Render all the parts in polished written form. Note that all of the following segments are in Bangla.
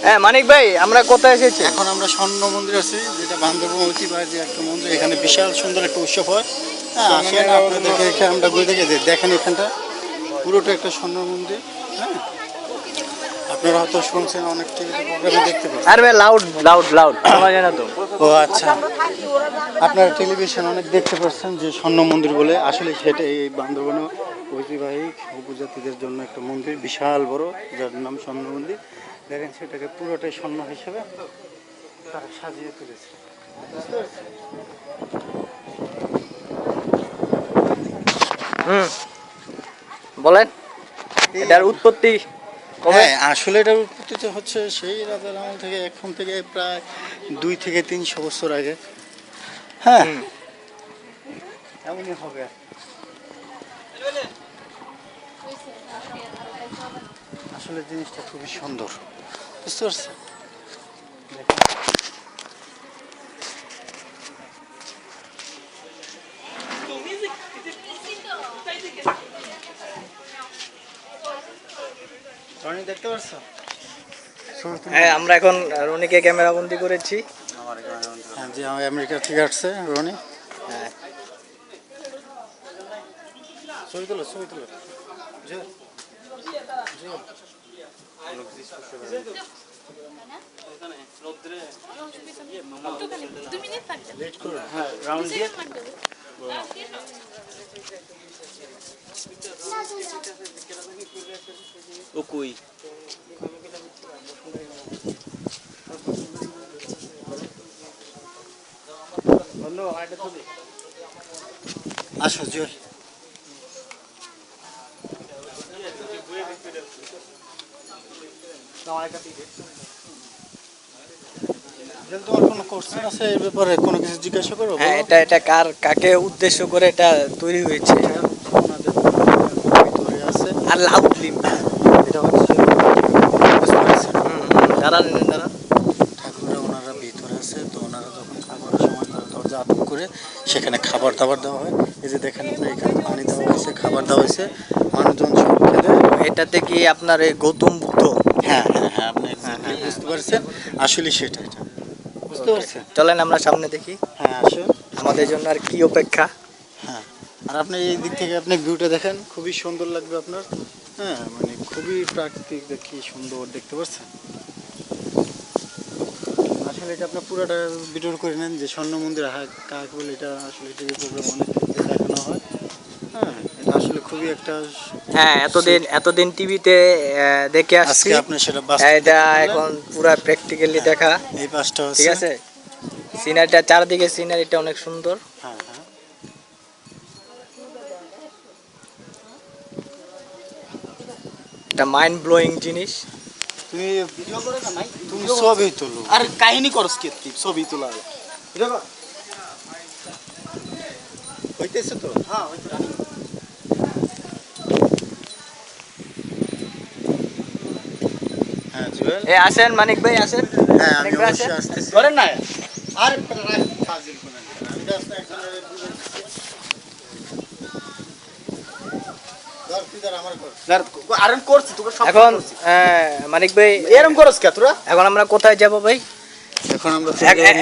হ্যাঁ মানিক ভাই, আমরা কোথায় এসেছি? এখন আমরা স্বর্ণ মন্দির আছি, যেটা বান্দরবান ঐতিহ্যবাহী একটা মন্দির। এখানে বিশাল সুন্দর একটা উৎসব হয়। হ্যাঁ, আসেন আপনাদেরকে এখানে আমরা ঘুরে দেখে দেখেন। এখানটা পুরোটা একটা স্বর্ণ মন্দির। হ্যাঁ, আপনারা হয়তো শুনছেন, অনেক টিভি প্রোগ্রামে দেখতে পাচ্ছেন। আরে ভাই লাউড লাউড লাউড শোনা যায় না তো। ও আচ্ছা, আপনারা টেলিভিশন অনেক দেখতে পাচ্ছেন যে স্বর্ণ মন্দির বলে। আসলে সেটা এই বান্দরবানে ঐতিহ্যবাহী উপজাতিদের জন্য একটা মন্দির, বিশাল বড়, যার নাম স্বর্ণ মন্দির। দেখেন সেটাকে পুরোটাই স্বর্ণ হিসেবে তারা সাজিয়ে তুলেছে। বলেন এটার উৎপত্তি কবে? হ্যাঁ, আসলে এটার উৎপত্তি হচ্ছে সেই রাজার আমল থেকে, এখন থেকে প্রায় 2 থেকে 300 বছর আগে। হ্যাঁ, এমনই হবে। আসলে জিনিসটা খুবই সুন্দর, বুঝতে পারছেন? দেখতে পারছো? হ্যাঁ, আমরা এখন রনিকে ক্যামেরা বন্দি করেছি। হ্যাঁ জি, আমি আমেরিকা থেকে আসছে রনি। হ্যাঁ, ছবি তুলো, ছবি তুলো। হ্যাঁ, রাউন্ড দিয়ে ও কই আসো জয়। তোমার কোনো কোশ্চেন আছে এই ব্যাপারে, কোনো কিছু জিজ্ঞাসা করো? হ্যাঁ, এটা কাকে উদ্দেশ্য করে এটা তৈরি হয়েছে? ওনাদের ভিতরে আছে। আর লাউডলি এটা হচ্ছে দাঁড়ান। ঠাকুররা ওনারা ভিতরে আছে, তো ওনারা যখন খাবারের সময় তারা দরজা আটক করে সেখানে খাবার দাবার দেওয়া হয়। এই যে দেখেন আপনার, এখানে পানি দেওয়া হয়েছে, খাবার দেওয়া হয়েছে, মানুষজন সব খেলে। এটাতে কি আপনার এই গৌতম বুদ্ধ? হ্যাঁ হ্যাঁ হ্যাঁ, আপনি exactly বুঝতে পারছেন। আসলে সেটা এটা বুঝতে পারছেন। চলেন আমরা সামনে দেখি। হ্যাঁ আসুন, আমাদের জন্য আর কি অপেক্ষা। হ্যাঁ, আর আপনি এই দিক থেকে আপনি ভিউটা দেখেন, খুবই সুন্দর লাগবে আপনার। হ্যাঁ, মানে খুবই প্রাকৃতিক, কি সুন্দর দেখতে পাচ্ছেন। আসলে এটা আপনার পুরোটা ভিডিও করে নেন যে স্বর্ণ মন্দির কাকে বলে। এটা আসলে টিভি প্রোগ্রাম অনেক দেখানো হয়। হ্যাঁ, এটা আসলে খুবই একটা। হ্যাঁ, এতদিন টিভিতে দেখে আসছি। আজকে আপনি সেটা এটা এখন পুরো প্র্যাকটিক্যালি দেখা। এই পাশটা ঠিক আছে, সিনারিটা চারদিকে সিনারিটা অনেক সুন্দর। হ্যাঁ হ্যাঁ, এটা মাইন্ড ব্লোয়িং জিনিস। তুমি ভিডিও করে না ভাই, তুমি ছবি তোলো। আর কাহিনী করস কি তুই ছবি তোলা দেখো হইতেছে তো। হ্যাঁ ওই তো হ্যাঁ জুয়েল, এ আসেন মানিক ভাই, আসেন। হ্যাঁ আমি মানিক ভাই অবশ্যই আসেন। আসতেছি। করেন না আরে ফাজিল কোন, আমি জাস্ট একজনের আমার কর। আরেন করছি তোকে সব এখন মানিক ভাই, এরকম করস কে তোরা এখন আমরা কোথায় যাব ভাই? এখন আমরা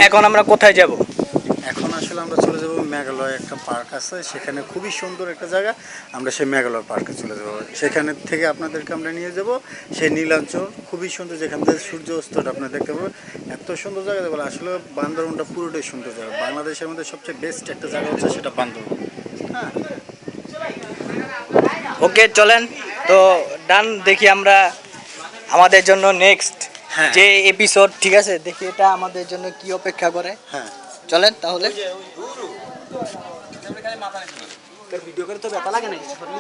এখন আমরা কোথায় যাব? এখন আসলে আমরা চলে যাব মেঘালয়। একটা পার্ক আছে সেখানে, খুবই সুন্দর একটা জায়গা। আমরা সেই মেঘালয় পার্কে চলে যাব। সেখানে থেকে আপনাদেরকে আমরা নিয়ে যাব সেই নীলাঞ্চল, খুবই সুন্দর, যেখান থেকে সূর্য অস্তটা আপনারা দেখতে পাবেন। এত সুন্দর জায়গা বলে। আসলে বান্দরবনটা পুরোটাই সুন্দর জায়গা। বাংলাদেশের মধ্যে সবচেয়ে বেস্ট একটা জায়গা হচ্ছে সেটা বান্দরবন। হ্যাঁ, ওকে চলেন তো, ডান। দেখি আমরা আমাদের জন্য নেক্সট হ্যাঁ। যে এপিসোড, ঠিক আছে, দেখি এটা আমাদের জন্য কি অপেক্ষা করে। হ্যাঁ, চলেন তাহলে। ভিডিও করে তো ব্যথা লাগে না কিছু করলি